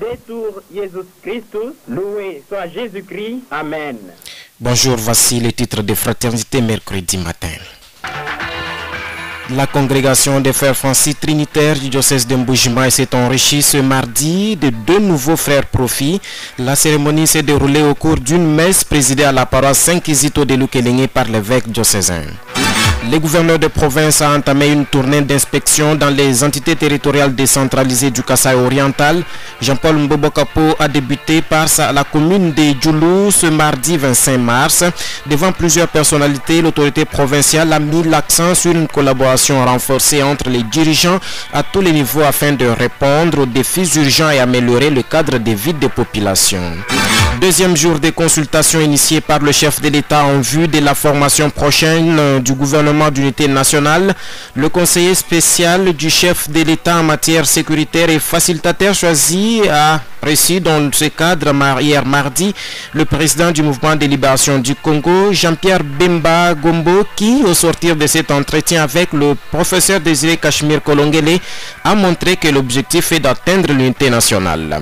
Détour Jésus Christus, loué soit Jésus-Christ. Amen. Bonjour, voici les titres de Fraternité mercredi matin. La congrégation des frères Francis Trinitaires du diocèse de Mbuji-Mayi s'est enrichie ce mardi de 2 nouveaux frères profits. La cérémonie s'est déroulée au cours d'une messe présidée à la paroisse Saint-Kizito de Lukelenge par l'évêque diocésain. Le gouverneur de province a entamé une tournée d'inspection dans les entités territoriales décentralisées du Kasaï oriental. Jean-Paul Mbobokapo a débuté par la commune de Djoulou ce mardi 25 mars. Devant plusieurs personnalités, l'autorité provinciale a mis l'accent sur une collaboration renforcée entre les dirigeants à tous les niveaux afin de répondre aux défis urgents et améliorer le cadre de vie des populations. Deuxième jour des consultations initiées par le chef de l'État en vue de la formation prochaine du gouvernement d'unité nationale. Le conseiller spécial du chef de l'État en matière sécuritaire et facilitateur choisi a reçu dans ce cadre hier mardi le président du mouvement de libération du Congo, Jean-Pierre Bemba Gombo, qui au sortir de cet entretien avec le professeur Désiré Cachemire Kolongele a montré que l'objectif est d'atteindre l'unité nationale.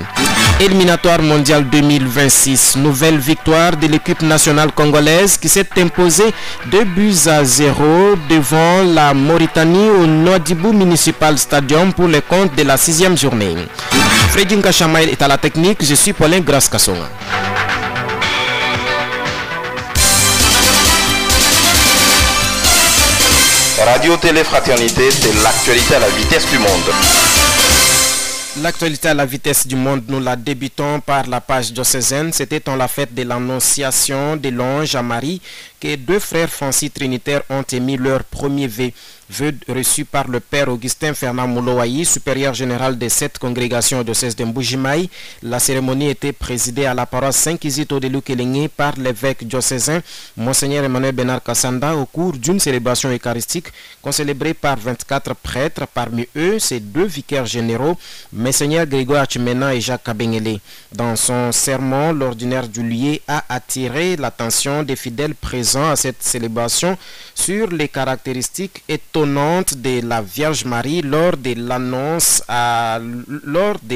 Éliminatoire mondial 2026, nouvelle victoire de l'équipe nationale congolaise qui s'est imposée 2-0 devant la Mauritanie au Nouadhibou Municipal Stadium pour le compte de la 6e journée. Freddy Nkachamaï est à la technique, je suis Paulin Grasse-Kassonga. Radio Télé Fraternité, c'est l'actualité à la vitesse du monde. L'actualité à la vitesse du monde, nous la débutons par la page diocésaine. C'était en la fête de l'Annonciation de l'Ange à Marie que 2 frères Francis Trinitaires ont émis leur premier vœu reçu par le père Augustin Fernand Mouloaï, supérieur général de cette congrégation au diocèse de Mbuji-Mayi. La cérémonie était présidée à la paroisse Saint-Kizito de Lukelenge par l'évêque diocésain, Monseigneur Emmanuel Bernard Kassanda, au cours d'une célébration eucharistique concélébrée par 24 prêtres, parmi eux ces 2 vicaires généraux, Monseigneur Grégoire Chimena et Jacques Kabengele. Dans son sermon, l'ordinaire du lieu a attiré l'attention des fidèles présents à cette célébration sur les caractéristiques étonnantes de la Vierge Marie lors de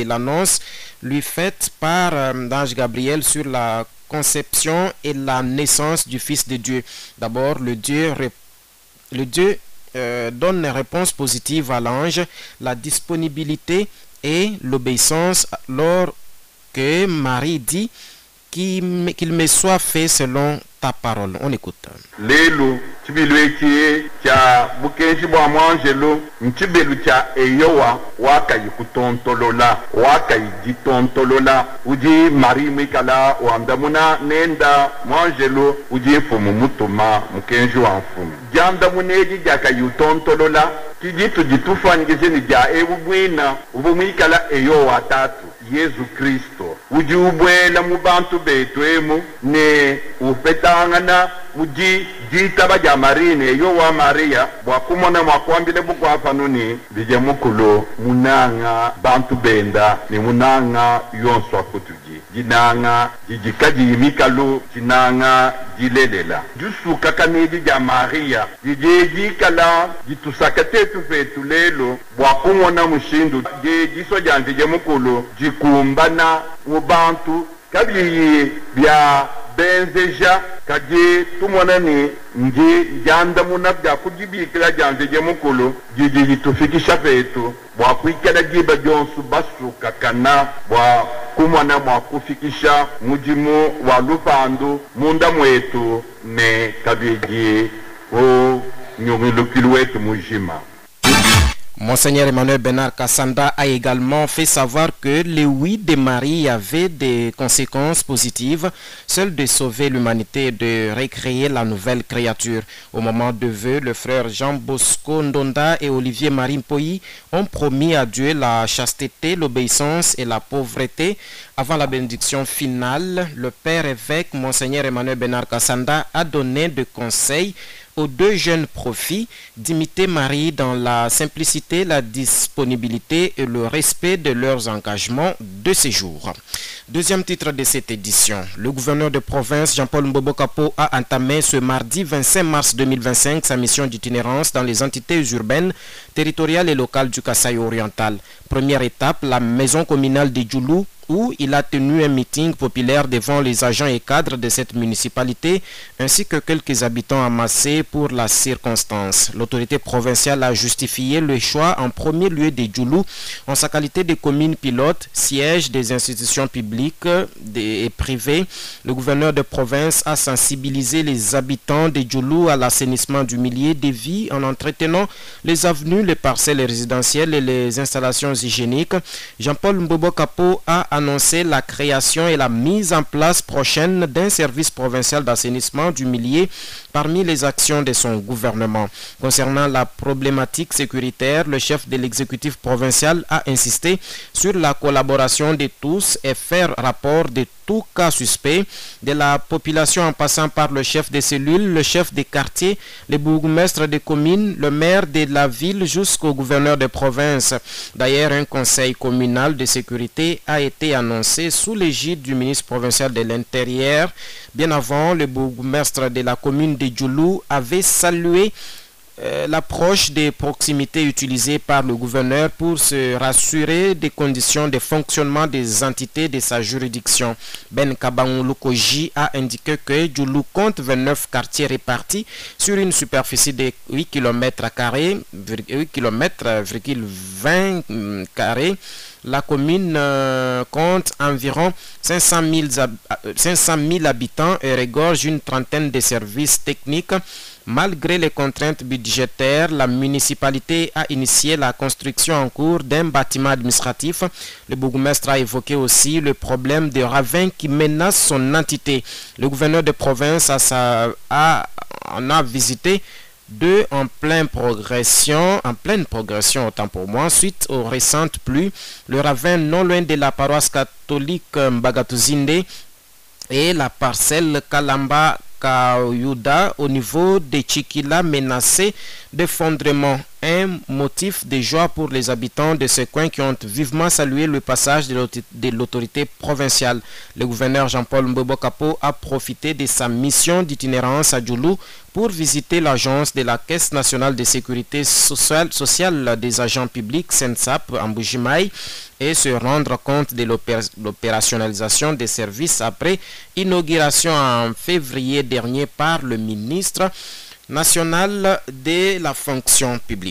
l'annonce lui faite par l'ange Gabriel sur la conception et la naissance du Fils de Dieu. D'abord, le Dieu donne une réponse positive à l'ange, la disponibilité et l'obéissance, alors que Marie dit qu'il me soit fait selon ta parole. On écoute. Lelo chibilwekie cha bukenji bwa mwanjelo nchibelu cha eyowa wakayikutontolola wakayijitontolola uji mari mwikala wandamuna nenda mwanjelo uji mfumu mutuma mukenji wa mfumu jandamuneji jakayutontolola kijitu jitufanyije ni ja ebugwina ubumwikala eyowa tatu Yesu Kristo uji ubwela mu bantu betwemu ne ufetangana uji jitaba ja marine yo wa Maria bwakumona mwakwambile bukwafanuni bije mukulo munanga bantu benda ni munanga yonswa kutuji jinanga jijikaji mikalo jinanga jilelela jusuka kaniji ja Maria jijikala jitusakate tufetu lelo bwakumona mushindu jiso janje mukulo jikumbana ubantu kabiyi bya benzeja kaje tumonani nje janda munabya kujibikira janje mukulu jiji tufikisha fetu bwa kwikala jiba jonsu basuka kana bwa kumwana bwa kufikisha mujimu wa lupandu munda mwetu ne kabiji o nyumilukilu wetu mujima. Monseigneur Emmanuel Bernard Kassanda a également fait savoir que le oui de Marie avait des conséquences positives, celles de sauver l'humanité et de recréer la nouvelle créature. Au moment de vœux, le frère Jean Bosco Ndonda et Olivier Marie Mpoyi ont promis à Dieu la chasteté, l'obéissance et la pauvreté. Avant la bénédiction finale, le père évêque Monseigneur Emmanuel Bernard Kassanda a donné des conseils aux 2 jeunes profits d'imiter Marie dans la simplicité, la disponibilité et le respect de leurs engagements de séjour. Deuxième titre de cette édition, le gouverneur de province Jean-Paul Mbobokapo a entamé ce mardi 25 mars 2025 sa mission d'itinérance dans les entités urbaines, territoriales et locales du Kasaï oriental. Première étape, la maison communale de Djoulou où il a tenu un meeting populaire devant les agents et cadres de cette municipalité ainsi que quelques habitants amassés pour la circonstance. L'autorité provinciale a justifié le choix en premier lieu de Djoulou en sa qualité de commune pilote, siège des institutions publiques et privées. Le gouverneur de province a sensibilisé les habitants de Djoulou à l'assainissement du milieu de vie en entretenant les avenues, les parcelles résidentielles et les installations hygiéniques. Jean-Paul Mbobo Kapo a annoncé la création et la mise en place prochaine d'un service provincial d'assainissement du milieu parmi les actions de son gouvernement. Concernant la problématique sécuritaire, le chef de l'exécutif provincial a insisté sur la collaboration de tous et faire rapport de tout cas suspect, de la population en passant par le chef de cellule, le chef des quartiers, le bourgmestre des communes, le maire de la ville jusqu'au gouverneur de province. D'ailleurs, un conseil communal de sécurité a été annoncé sous l'égide du ministre provincial de l'Intérieur. Bien avant, le bourgmestre de la commune de Djoulou avait salué l'approche des proximités utilisée par le gouverneur pour se rassurer des conditions de fonctionnement des entités de sa juridiction. Ben Kabaon Lukoji a indiqué que Djoulou compte 29 quartiers répartis sur une superficie de 8 km², 8,20 km². La commune compte environ 500 000 habitants et regorge une trentaine de services techniques. Malgré les contraintes budgétaires, la municipalité a initié la construction en cours d'un bâtiment administratif. Le bourgmestre a évoqué aussi le problème des ravins qui menacent son entité. Le gouverneur de province en a visité deux en pleine progression, autant pour moi, suite aux récentes pluies. Le ravin non loin de la paroisse catholique Mbagatuzinde et la parcelle Kalamba Kaoyuda au niveau de Chikila menacé d'effondrement. Un motif de joie pour les habitants de ce coin qui ont vivement salué le passage de l'autorité provinciale. Le gouverneur Jean-Paul Mbobo Kapo a profité de sa mission d'itinérance à Djoulou pour visiter l'agence de la Caisse nationale de sécurité sociale des agents publics SENSAP en Mbuji-Mayi et se rendre compte de l'opérationnalisation des services après inauguration en février dernier par le ministre national de la fonction publique.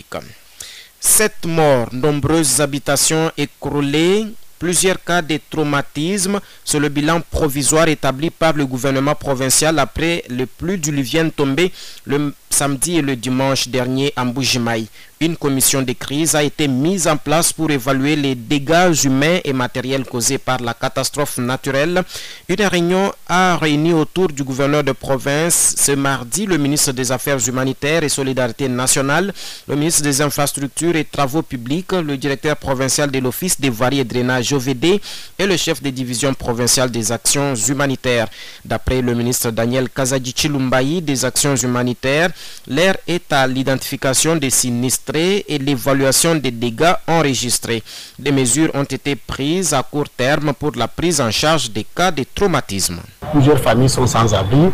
7 morts, nombreuses habitations écroulées, plusieurs cas de traumatisme, c'est le bilan provisoire établi par le gouvernement provincial après le pluie diluvienne tombée le samedi et le dimanche dernier à Mbuji-Mayi. Une commission de crise a été mise en place pour évaluer les dégâts humains et matériels causés par la catastrophe naturelle. Une réunion a réuni autour du gouverneur de province ce mardi le ministre des Affaires humanitaires et Solidarité nationale, le ministre des Infrastructures et Travaux publics, le directeur provincial de l'Office des voiries et drainages OVD et le chef des divisions provinciales des actions humanitaires. D'après le ministre Daniel Kazadjichi Lumbayi des actions humanitaires, l'air est à l'identification des sinistrés et l'évaluation des dégâts enregistrés. Des mesures ont été prises à court terme pour la prise en charge des cas de traumatisme. Plusieurs familles sont sans abri.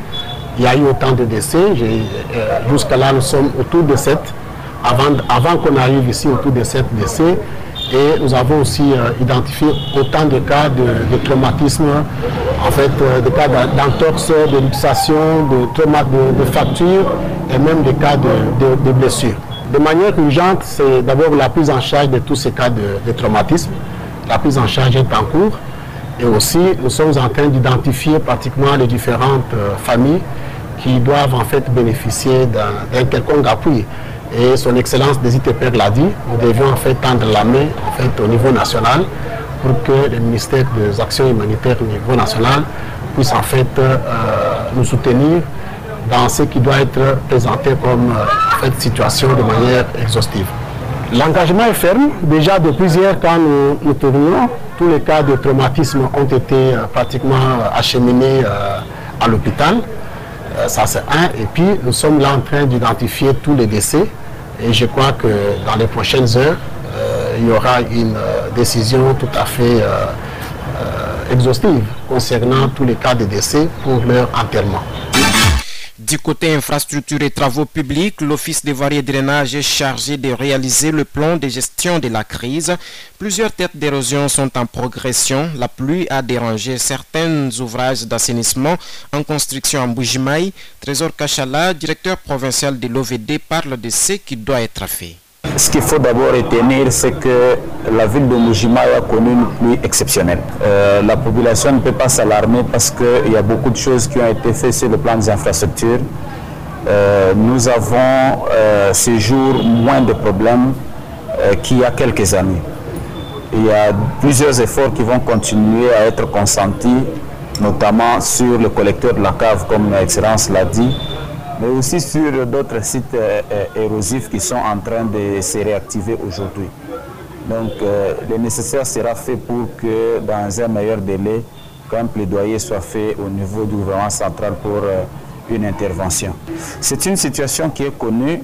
Il y a eu autant de décès. Jusqu'à là, nous sommes autour de 7. Avant qu'on arrive ici, autour de 7 décès. Et nous avons aussi identifié autant de cas de traumatisme, en fait, de cas d'entorse, de luxation, de fractures et même des cas de blessures. De manière urgente, c'est d'abord la prise en charge de tous ces cas de traumatisme. La prise en charge est en cours. Et aussi, nous sommes en train d'identifier pratiquement les différentes familles qui doivent en fait bénéficier d'un quelconque appui. Et son Excellence des ITPR l'a dit, nous devions en fait tendre la main en fait, au niveau national pour que le ministère des Actions humanitaires au niveau national puisse en fait nous soutenir dans ce qui doit être présenté comme en fait, situation de manière exhaustive. L'engagement est ferme. Déjà depuis hier, quand nous tournions, tous les cas de traumatisme ont été pratiquement acheminés à l'hôpital. Ça c'est un. Et puis nous sommes là en train d'identifier tous les décès. Et je crois que dans les prochaines heures, il y aura une décision tout à fait exhaustive concernant tous les cas de décès pour leur enterrement. Du côté infrastructure et travaux publics, l'Office des voiries et drainage est chargé de réaliser le plan de gestion de la crise. Plusieurs têtes d'érosion sont en progression. La pluie a dérangé certains ouvrages d'assainissement en construction en Mbuji-Mayi. Trésor Kachala, directeur provincial de l'OVD, parle de ce qui doit être fait. Ce qu'il faut d'abord retenir, c'est que la ville de Mbuji-Mayi a connu une pluie exceptionnelle. La population ne peut pas s'alarmer parce qu'il y a beaucoup de choses qui ont été faites sur le plan des infrastructures. Nous avons ce jour moins de problèmes qu'il y a quelques années. Il y a plusieurs efforts qui vont continuer à être consentis, notamment sur le collecteur de la cave, comme l'excellence l'a dit, mais aussi sur d'autres sites érosifs qui sont en train de se réactiver aujourd'hui. Donc le nécessaire sera fait pour que dans un meilleur délai, qu'un plaidoyer soit fait au niveau du gouvernement central pour une intervention. C'est une situation qui est connue.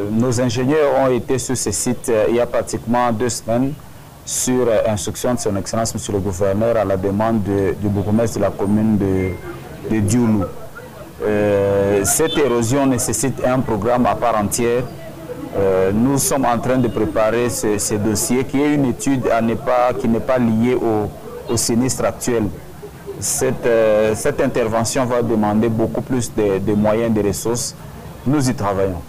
Nos ingénieurs ont été sur ce site il y a pratiquement 2 semaines sur instruction de son Excellence Monsieur le Gouverneur à la demande du bourgmestre de la commune de Dioulou. Cette érosion nécessite un programme à part entière. Nous sommes en train de préparer ce dossier qui est une étude qui n'est pas liée au sinistre actuel. Cette intervention va demander beaucoup plus de moyens, de ressources. Nous y travaillons.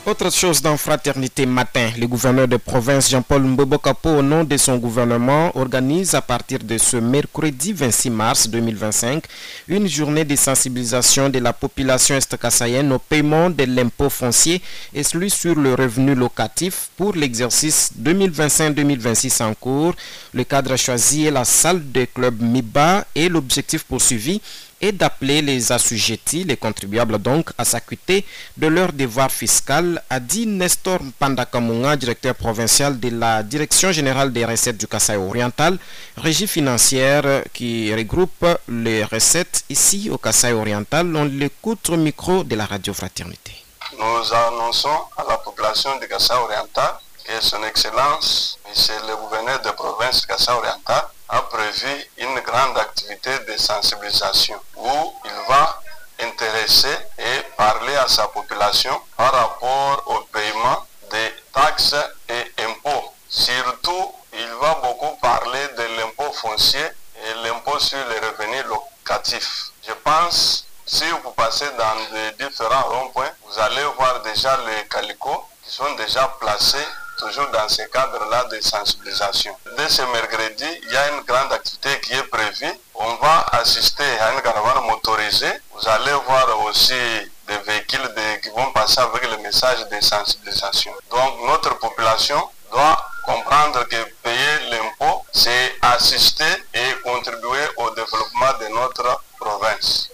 Autre chose dans Fraternité Matin, le gouverneur de province Jean-Paul Mbobokapo, au nom de son gouvernement, organise à partir de ce mercredi 26 mars 2025 une journée de sensibilisation de la population est-kassaïenne au paiement de l'impôt foncier et celui sur le revenu locatif pour l'exercice 2025-2026 en cours. Le cadre choisi est la salle de club MIBA et l'objectif poursuivi et d'appeler les assujettis, les contribuables donc, à s'acquitter de leur devoir fiscal, a dit Nestor Pandakamunga, directeur provincial de la Direction générale des recettes du Kasaï oriental, régie financière qui regroupe les recettes ici au Kasaï oriental. On l'écoute au micro de la radio Fraternité. Nous annonçons à la population du Kasaï oriental que son Excellence, Monsieur le gouverneur de province du Kasaï oriental, a prévu une grande activité de sensibilisation où il va intéresser et parler à sa population par rapport au paiement des taxes et impôts. Surtout, il va beaucoup parler de l'impôt foncier et l'impôt sur les revenus locatifs. Je pense, si vous passez dans les différents ronds-points, vous allez voir déjà les calicots qui sont déjà placés toujours dans ce cadre-là de sensibilisation. Dès ce mercredi, il y a une grande activité qui est prévue. On va assister à une caravane motorisée. Vous allez voir aussi des véhicules qui vont passer avec le message de sensibilisation. Donc notre population doit comprendre que payer l'impôt, c'est assister et contribuer au développement de notre province.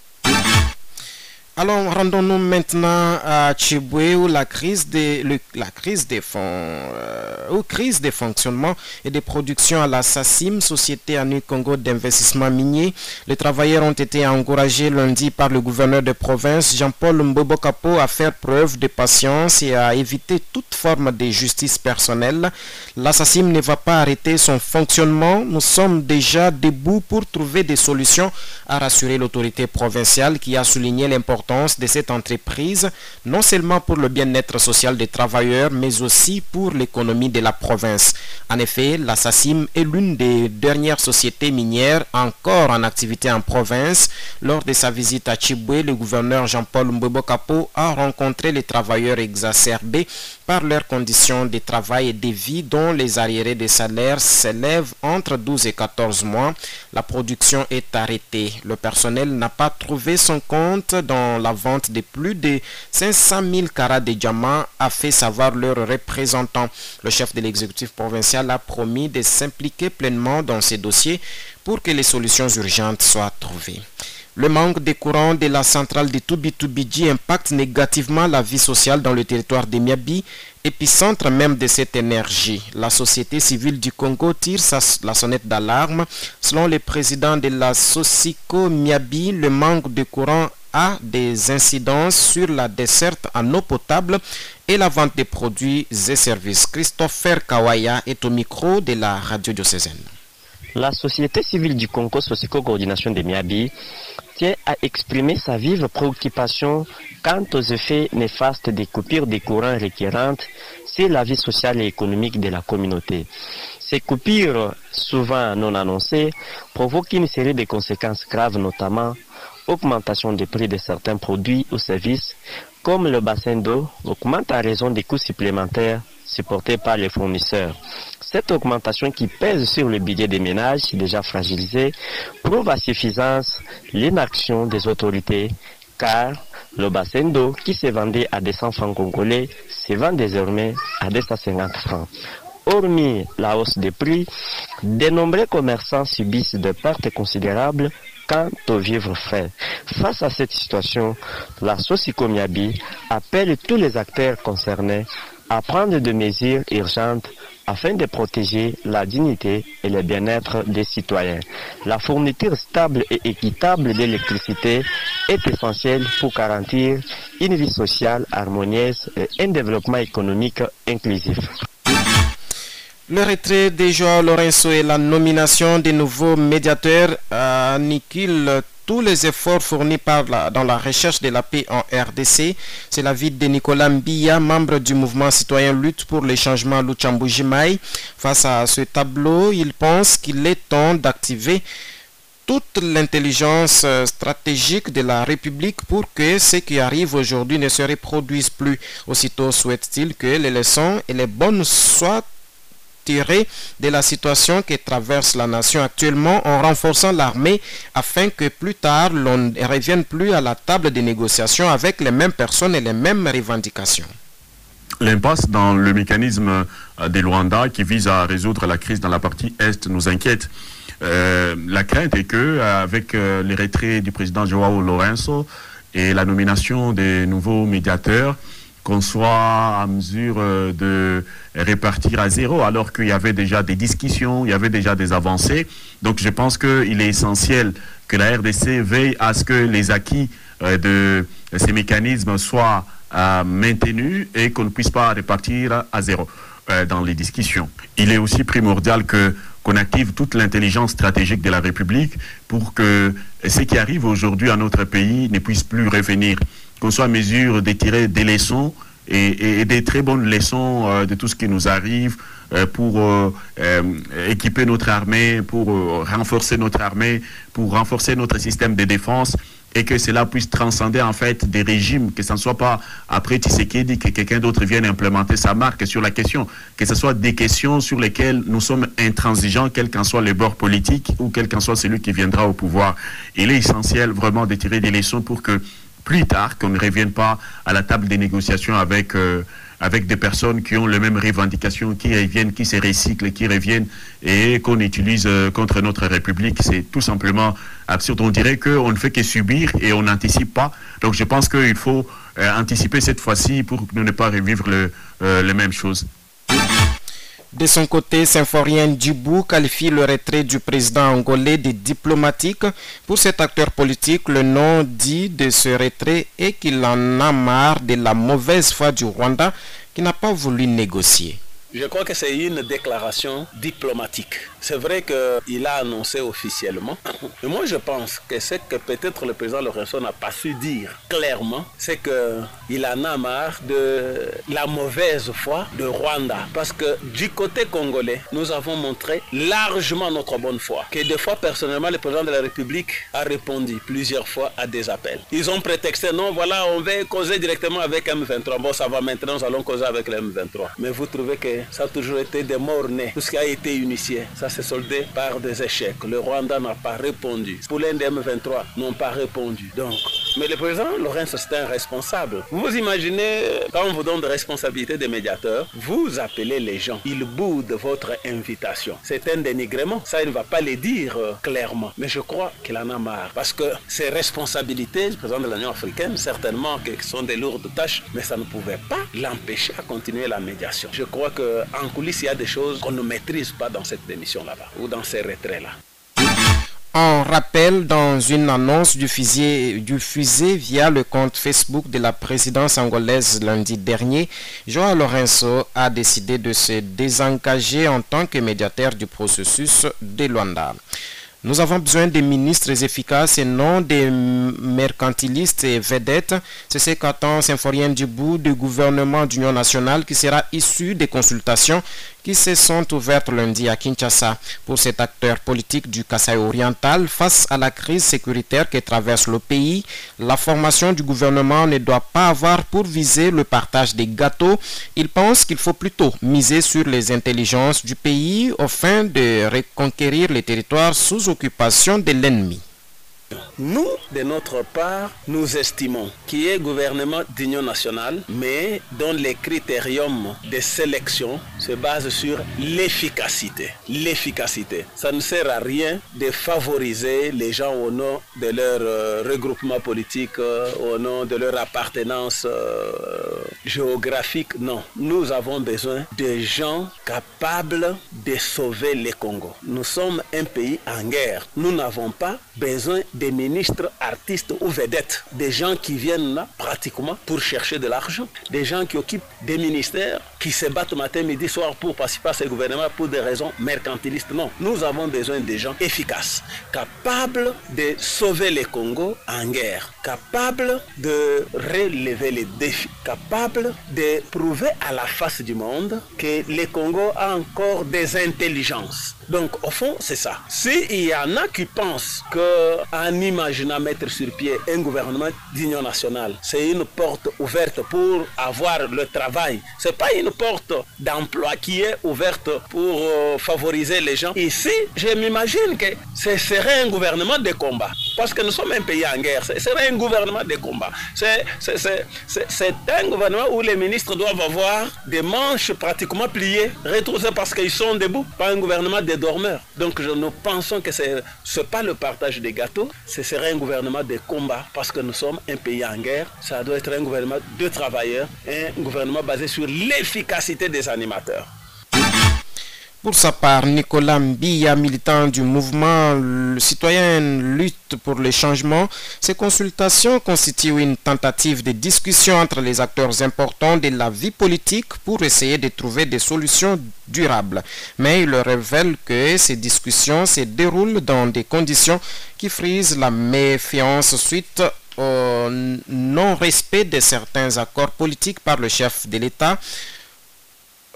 Alors, rendons-nous maintenant à Tchiboué où la crise des fonctionnements et des productions à la SACIM, Société Annie Congo d'investissement minier. Les travailleurs ont été encouragés lundi par le gouverneur de province, Jean-Paul Mbobokapo, à faire preuve de patience et à éviter toute forme de justice personnelle. La SACIM ne va pas arrêter son fonctionnement. Nous sommes déjà debout pour trouver des solutions, a rassuré l'autorité provinciale qui a souligné l'importance de cette entreprise, non seulement pour le bien-être social des travailleurs, mais aussi pour l'économie de la province. En effet, la SACIM est l'une des dernières sociétés minières encore en activité en province. Lors de sa visite à Tchiboué, le gouverneur Jean-Paul Mbobokapo a rencontré les travailleurs exacerbés par leurs conditions de travail et de vie dont les arriérés de salaire s'élèvent entre 12 et 14 mois. La production est arrêtée. Le personnel n'a pas trouvé son compte dans la vente de plus de 500 000 carats de diamants, a fait savoir leur représentant. Le chef de l'exécutif provincial a promis de s'impliquer pleinement dans ces dossiers pour que les solutions urgentes soient trouvées. Le manque de courant de la centrale de Tubi-Tubidji impacte négativement la vie sociale dans le territoire de Miabi, épicentre même de cette énergie. La société civile du Congo tire la sonnette d'alarme. Selon le président de la Sosico Miabi, le manque de courant a des incidences sur la desserte en eau potable et la vente des produits et services. Christopher Kawaya est au micro de la radio diocésaine. La société civile du Congo Socico-Coordination de Miabi tient à exprimer sa vive préoccupation quant aux effets néfastes des coupures des courants récurrentes sur la vie sociale et économique de la communauté. Ces coupures, souvent non annoncées, provoquent une série de conséquences graves, notamment augmentation des prix de certains produits ou services, comme le bassin d'eau augmente à raison des coûts supplémentaires supportés par les fournisseurs. Cette augmentation qui pèse sur le budget des ménages déjà fragilisés prouve à suffisance l'inaction des autorités, car le bassin d'eau qui se vendait à 200 francs congolais se vend désormais à 250 francs. Hormis la hausse des prix, de nombreux commerçants subissent des pertes considérables quant aux vivres frais. Face à cette situation, la Socico Miabi appelle tous les acteurs concernés à prendre des mesures urgentes afin de protéger la dignité et le bien-être des citoyens. La fourniture stable et équitable d'électricité est essentielle pour garantir une vie sociale harmonieuse et un développement économique inclusif. Le retrait de João Lourenço et la nomination des nouveaux médiateurs annihilent tous les efforts fournis dans la recherche de la paix en RDC. C'est l'avis de Nicolas Mbia, membre du mouvement citoyen Lutte pour les changements Lucha-Mbujimai. Face à ce tableau, il pense qu'il est temps d'activer toute l'intelligence stratégique de la République pour que ce qui arrive aujourd'hui ne se reproduise plus. Aussitôt souhaite-t-il que les leçons et les bonnes soient tirées de la situation que traverse la nation actuellement en renforçant l'armée afin que plus tard l'on ne revienne plus à la table des négociations avec les mêmes personnes et les mêmes revendications. L'impasse dans le mécanisme des Luanda qui vise à résoudre la crise dans la partie Est nous inquiète. La crainte est que, avec les retraits du président João Lourenço et la nomination des nouveaux médiateurs, qu'on soit à mesure de répartir à zéro, alors qu'il y avait déjà des discussions, il y avait déjà des avancées. Donc je pense qu'il est essentiel que la RDC veille à ce que les acquis de ces mécanismes soient maintenus et qu'on ne puisse pas répartir à zéro dans les discussions. Il est aussi primordial qu'on active toute l'intelligence stratégique de la République pour que ce qui arrive aujourd'hui à notre pays ne puisse plus revenir. Qu'on soit en mesure de tirer des leçons et des très bonnes leçons de tout ce qui nous arrive pour équiper notre armée, pour renforcer notre armée, pour renforcer notre système de défense et que cela puisse transcender en fait des régimes, que ce ne soit pas après Tshisekedi que quelqu'un d'autre vienne implémenter sa marque sur la question, que ce soit des questions sur lesquelles nous sommes intransigeants, quel qu'en soit le bord politique ou quel qu'en soit celui qui viendra au pouvoir. Il est essentiel vraiment de tirer des leçons pour que plus tard, qu'on ne revienne pas à la table des négociations avec des personnes qui ont les mêmes revendications, qui reviennent, qui se recyclent, qui reviennent et qu'on utilise contre notre République. C'est tout simplement absurde. On dirait qu'on ne fait que subir et on n'anticipe pas. Donc je pense qu'il faut anticiper cette fois-ci pour ne pas revivre les mêmes choses. De son côté, Symphorien Djibou qualifie le retrait du président angolais de diplomatique. Pour cet acteur politique, le nom dit de ce retrait est qu'il en a marre de la mauvaise foi du Rwanda qui n'a pas voulu négocier. Je crois que c'est une déclaration diplomatique. C'est vrai qu'il a annoncé officiellement. Mais moi, je pense que ce que peut-être le président Lourenço n'a pas su dire clairement, c'est qu'il en a marre de la mauvaise foi de Rwanda. Parce que du côté congolais, nous avons montré largement notre bonne foi. Que des fois, personnellement, le président de la République a répondu plusieurs fois à des appels. Ils ont prétexté, non, voilà, on veut causer directement avec M23. Bon, ça va maintenant, nous allons causer avec le M23. Mais vous trouvez que ça a toujours été des morts-nés. Tout ce qui a été initié, ça s'est soldé par des échecs. Le Rwanda n'a pas répondu. Pour l'un des M23, n'ont pas répondu. Donc, mais le président Lourenço, c'est un responsable. Vous imaginez, quand on vous donne des responsabilités de médiateur, vous appelez les gens. Ils boudent votre invitation. C'est un dénigrement. Ça, il ne va pas le dire clairement. Mais je crois qu'il en a marre. Parce que ces responsabilités du président de l'Union africaine, certainement que ce sont des lourdes tâches, mais ça ne pouvait pas l'empêcher à continuer la médiation. Je crois que en coulisses, il y a des choses qu'on ne maîtrise pas dans cette démission là-bas ou dans ces retraits-là. En rappel, dans une annonce diffusée via le compte Facebook de la présidence angolaise lundi dernier, João Lourenço a décidé de se désengager en tant que médiateur du processus de Luanda. Nous avons besoin de ministres efficaces et non des mercantilistes et vedettes. C'est ce qu'attend Symphorien Djibou du gouvernement d'Union nationale qui sera issu des consultations qui se sont ouvertes lundi à Kinshasa. Pour cet acteur politique du Kasaï oriental, face à la crise sécuritaire qui traverse le pays, la formation du gouvernement ne doit pas avoir pour viser le partage des gâteaux. Il pense qu'il faut plutôt miser sur les intelligences du pays afin de reconquérir les territoires sous occupation de l'ennemi. Nous, de notre part, nous estimons qu'il y a un gouvernement d'union nationale, mais dont les critériums de sélection se basent sur l'efficacité. L'efficacité. Ça ne sert à rien de favoriser les gens au nom de leur regroupement politique, au nom de leur appartenance géographique. Non, nous avons besoin de gens capables de sauver le Congo. Nous sommes un pays en guerre. Nous n'avons pas besoin des ministres, artistes ou vedettes, des gens qui viennent là pratiquement pour chercher de l'argent, des gens qui occupent des ministères, qui se battent matin, midi, soir pour participer à ce gouvernement pour des raisons mercantilistes. Non, nous avons besoin de gens efficaces, capables de sauver le Congo en guerre, capables de relever les défis, capables de prouver à la face du monde que le Congo a encore des intelligences. Donc, au fond, c'est ça. S'il y en a qui pensent qu'en imaginant mettre sur pied un gouvernement d'union nationale, c'est une porte ouverte pour avoir le travail, c'est pas une porte d'emploi qui est ouverte pour favoriser les gens. Ici, je m'imagine que ce serait un gouvernement de combat. Parce que nous sommes un pays en guerre, ce serait un gouvernement de combat. C'est un gouvernement où les ministres doivent avoir des manches pratiquement pliées, retroussées parce qu'ils sont debout, pas un gouvernement de dormeurs. Donc nous pensons que ce n'est pas le partage des gâteaux, ce serait un gouvernement de combat parce que nous sommes un pays en guerre. Ça doit être un gouvernement de travailleurs, un gouvernement basé sur l'efficacité des animateurs. Pour sa part, Nicolas Mbia, militant du mouvement citoyen Lutte pour le changement, ces consultations constituent une tentative de discussion entre les acteurs importants de la vie politique pour essayer de trouver des solutions durables. Mais il révèle que ces discussions se déroulent dans des conditions qui frisent la méfiance suite au non-respect de certains accords politiques par le chef de l'État.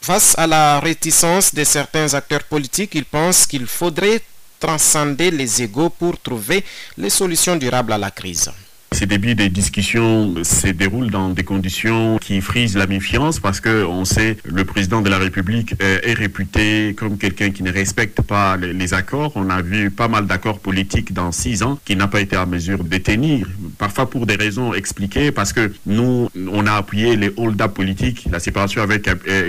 Face à la réticence de certains acteurs politiques, il pense qu'il faudrait transcender les égos pour trouver les solutions durables à la crise. Ces débuts de discussions se déroulent dans des conditions qui frisent la méfiance parce qu'on sait que le président de la République est réputé comme quelqu'un qui ne respecte pas les accords. On a vu pas mal d'accords politiques dans 6 ans qui n'a pas été en mesure de tenir, parfois pour des raisons expliquées parce que nous, on a appuyé les hold-up politiques, la séparation avec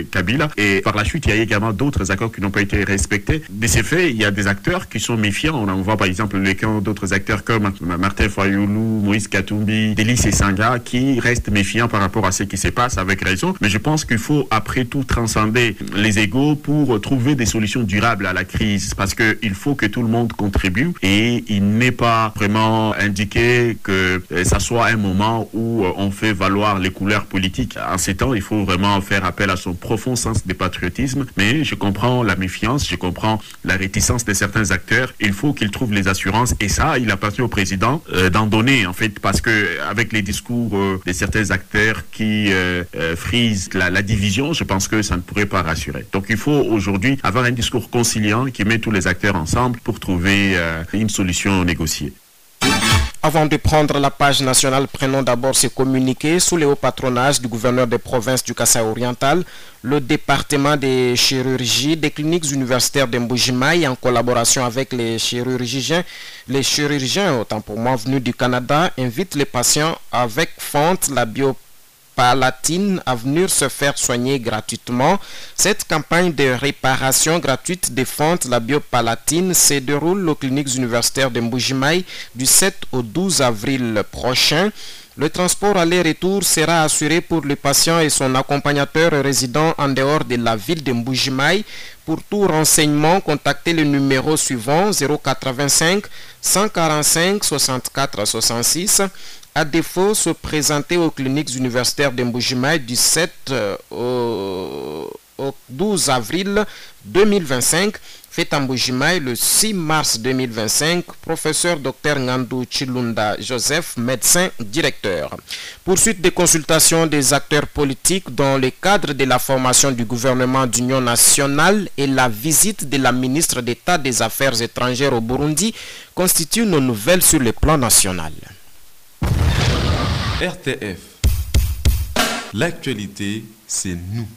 Kabila et par la suite, il y a également d'autres accords qui n'ont pas été respectés. De ces faits, il y a des acteurs qui sont méfiants. On voit par exemple les camps d'autres acteurs comme Martin Fayoulou, Moïse Katumbi, Delis et Sanga qui restent méfiants par rapport à ce qui se passe avec raison. Mais je pense qu'il faut après tout transcender les égos pour trouver des solutions durables à la crise parce qu'il faut que tout le monde contribue et il n'est pas vraiment indiqué que ça soit un moment où on fait valoir les couleurs politiques. En ces temps, il faut vraiment faire appel à son profond sens de patriotisme. Mais je comprends la méfiance, je comprends la réticence de certains acteurs. Il faut qu'ils trouvent les assurances et ça, il appartient au président d'en donner en fait. Parce que avec les discours de certains acteurs qui frisent la division, je pense que ça ne pourrait pas rassurer. Donc il faut aujourd'hui avoir un discours conciliant qui met tous les acteurs ensemble pour trouver une solution négociée. Avant de prendre la page nationale, prenons d'abord ce communiqué sous le haut patronage du gouverneur des provinces du Kasaï oriental. Le département de chirurgie des cliniques universitaires de Mbuji-Mayi, en collaboration avec les chirurgiens autant pour moi venus du Canada, invite les patients avec fente la biopalatine à venir se faire soigner gratuitement. Cette campagne de réparation gratuite des fentes la biopalatine se déroule aux cliniques universitaires de Mbuji-Mayi du 7 au 12 avril prochain. Le transport aller-retour sera assuré pour le patient et son accompagnateur résidant en dehors de la ville de Mbuji-Mayi. Pour tout renseignement, contactez le numéro suivant 085 145 64 66. À défaut, se présenter aux cliniques universitaires de Mbuji-Mayi du 7 au 12 avril 2025. Fait à Mbuji-Mayi le 6 mars 2025, professeur Dr Ngandou Chilunda Joseph, médecin directeur. Poursuite des consultations des acteurs politiques dans le cadre de la formation du gouvernement d'union nationale et la visite de la ministre d'État des Affaires étrangères au Burundi constituent nos nouvelles sur le plan national. RTF. L'actualité, c'est nous.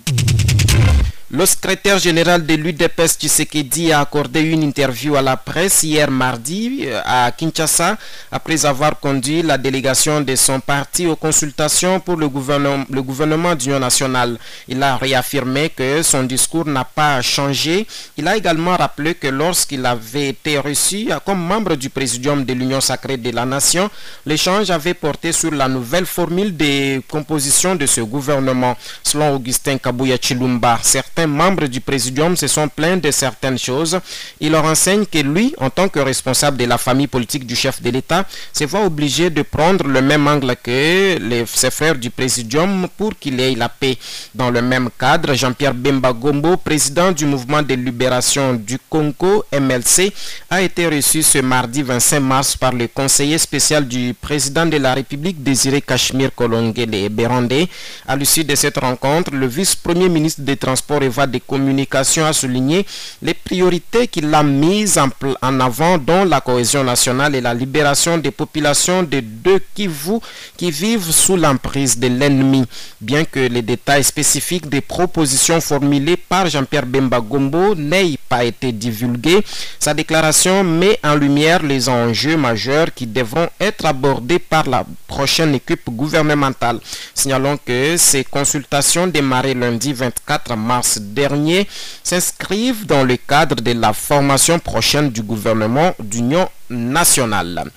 Le secrétaire général de l'UDPS Tshisekedi a accordé une interview à la presse hier mardi à Kinshasa après avoir conduit la délégation de son parti aux consultations pour le gouvernement d'union nationale. Il a réaffirmé que son discours n'a pas changé. Il a également rappelé que lorsqu'il avait été reçu comme membre du présidium de l'Union sacrée de la nation, l'échange avait porté sur la nouvelle formule de composition de ce gouvernement. Selon Augustin Kabuya Chilumba, certains membres du présidium se sont plaints de certaines choses. Il leur enseigne que lui, en tant que responsable de la famille politique du chef de l'État, se voit obligé de prendre le même angle que ses frères du présidium pour qu'il ait la paix. Dans le même cadre, Jean-Pierre Bemba Gombo, président du mouvement de libération du Congo, MLC, a été reçu ce mardi 25 mars par le conseiller spécial du président de la République, Désiré Cachemire Kolongele Berandé. À l'issue de cette rencontre, le vice-premier ministre des Transports et des communications a souligné les priorités qu'il a mises en avant, dont la cohésion nationale et la libération des populations des deux Kivu qui vivent sous l'emprise de l'ennemi. Bien que les détails spécifiques des propositions formulées par Jean-Pierre Bemba Gombo n'aient pas été divulgués, sa déclaration met en lumière les enjeux majeurs qui devront être abordés par la prochaine équipe gouvernementale. Signalons que ces consultations démarrées lundi 24 mars dernier s'inscrivent dans le cadre de la formation prochaine du gouvernement d'union nationale.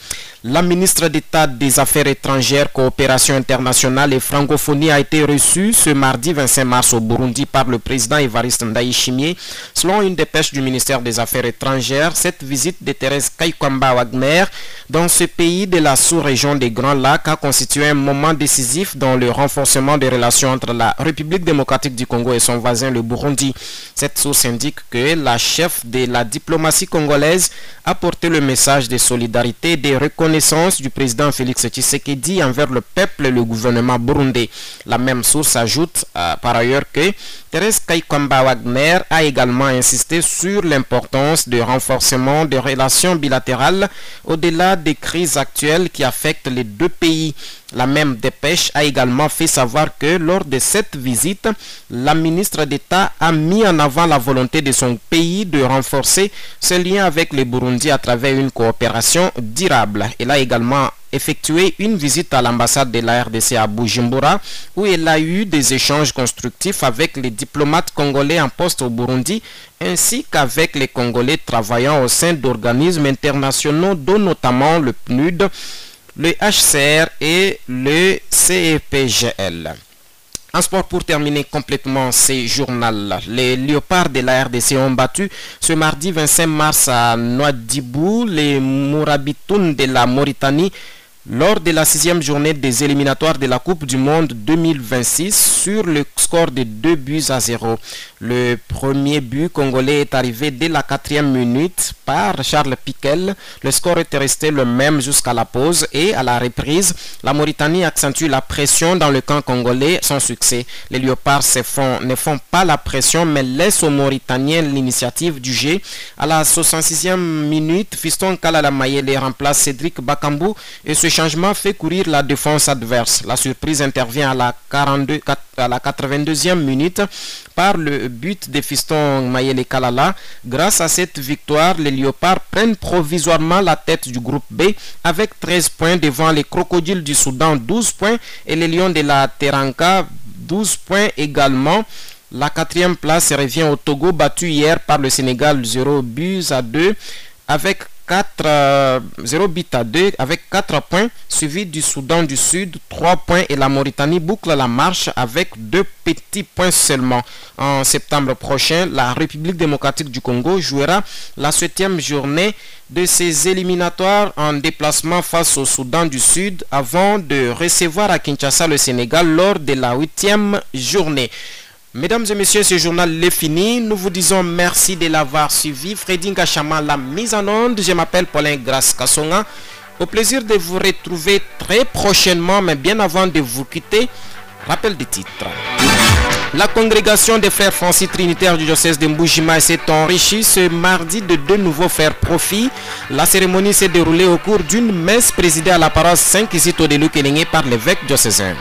La ministre d'État des Affaires étrangères, coopération internationale et francophonie a été reçue ce mardi 25 mars au Burundi par le président Evariste Ndayishimiye. Selon une dépêche du ministère des Affaires étrangères, cette visite de Thérèse Kaikwamba Wagner dans ce pays de la sous-région des Grands Lacs a constitué un moment décisif dans le renforcement des relations entre la République démocratique du Congo et son voisin le Burundi. Cette source indique que la chef de la diplomatie congolaise a porté le message de solidarité et de reconnaissance du président Félix Tshisekedi envers le peuple et le gouvernement burundais. La même source ajoute par ailleurs que Thérèse Kaikwamba Wagner a également insisté sur l'importance de renforcement des relations bilatérales au-delà des crises actuelles qui affectent les deux pays. La même dépêche a également fait savoir que lors de cette visite, la ministre d'État a mis en avant la volonté de son pays de renforcer ses liens avec les Burundis à travers une coopération durable. Elle a également effectué une visite à l'ambassade de la RDC à Bujumbura où elle a eu des échanges constructifs avec les diplomates congolais en poste au Burundi ainsi qu'avec les Congolais travaillant au sein d'organismes internationaux dont notamment le PNUD, le HCR et le CEPGL. En sport, pour terminer complètement ces journaux, les Léopards de la RDC ont battu ce mardi 25 mars à Nouadhibou les Mourabitoun de la Mauritanie lors de la 6e journée des éliminatoires de la Coupe du Monde 2026 sur le score de 2-0. Le premier but congolais est arrivé dès la 4e minute par Charles Piquel. Le score était resté le même jusqu'à la pause et à la reprise, la Mauritanie accentue la pression dans le camp congolais sans succès. Les Léopards ne font pas la pression mais laissent aux Mauritaniens l'initiative du jeu. À la 66e minute, Fiston Kalala-Mayele remplace Cédric Bakambu et ce changement fait courir la défense adverse. La surprise intervient à la 82e minute par le but de Fiston Mayele Kalala. Grâce à cette victoire, les Léopards prennent provisoirement la tête du groupe B avec 13 points devant les Crocodiles du Soudan 12 points et les Lions de la Teranga 12 points également. La 4e place revient au Togo battu hier par le Sénégal 0-2 avec 0 buts à 2 avec 4 points, suivi du Soudan du Sud 3 points et la Mauritanie boucle la marche avec 2 petits points seulement. En septembre prochain, la République démocratique du Congo jouera la 7e journée de ses éliminatoires en déplacement face au Soudan du Sud avant de recevoir à Kinshasa le Sénégal lors de la 8e journée. Mesdames et messieurs, ce journal est fini. Nous vous disons merci de l'avoir suivi. Freddy Ngachama, la mise en onde. Je m'appelle Paulin Grace Kassonga. Au plaisir de vous retrouver très prochainement, mais bien avant de vous quitter, rappel des titres. La congrégation des frères Francis Trinitaires du diocèse de Mbuji-Mayi s'est enrichie ce mardi de 2 nouveaux frères profits. La cérémonie s'est déroulée au cours d'une messe présidée à la paroisse Saint-Kizito de Lukelenge par l'évêque diocésain.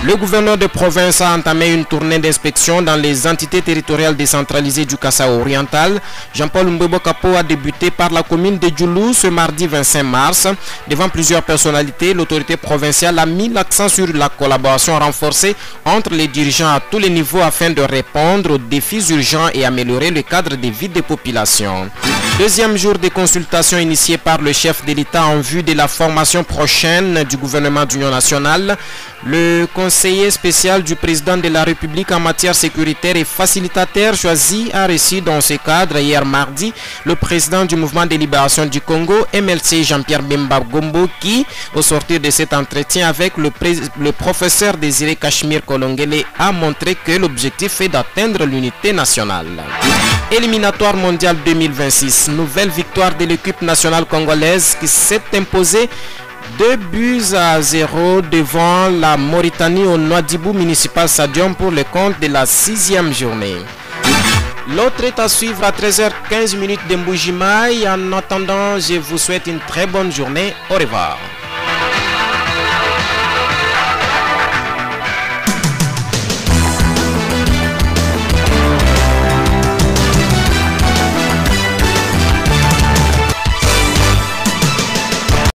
Le gouverneur de province a entamé une tournée d'inspection dans les entités territoriales décentralisées du Kasaï oriental. Jean-Paul Mbebo Kapo a débuté par la commune de Djoulou ce mardi 25 mars. Devant plusieurs personnalités, l'autorité provinciale a mis l'accent sur la collaboration renforcée entre les dirigeants à tous les niveaux afin de répondre aux défis urgents et améliorer le cadre de vie des populations. Deuxième jour de consultation initiée par le chef de l'État en vue de la formation prochaine du gouvernement d'union nationale. Le conseiller spécial du président de la République en matière sécuritaire et facilitateur choisi a reçu dans ce cadre hier mardi le président du mouvement de libération du Congo, MLC Jean-Pierre Bemba Gombo, qui, au sortir de cet entretien avec le professeur Désiré Cachemire Kolongele, a montré que l'objectif est d'atteindre l'unité nationale. Éliminatoire mondial 2026, nouvelle victoire de l'équipe nationale congolaise qui s'est imposée 2-0 devant la Mauritanie au Nouadhibou Municipal Stadium pour le compte de la 6e journée. L'autre est à suivre à 13h15 de Mbuji-Mayi. En attendant, je vous souhaite une très bonne journée. Au revoir.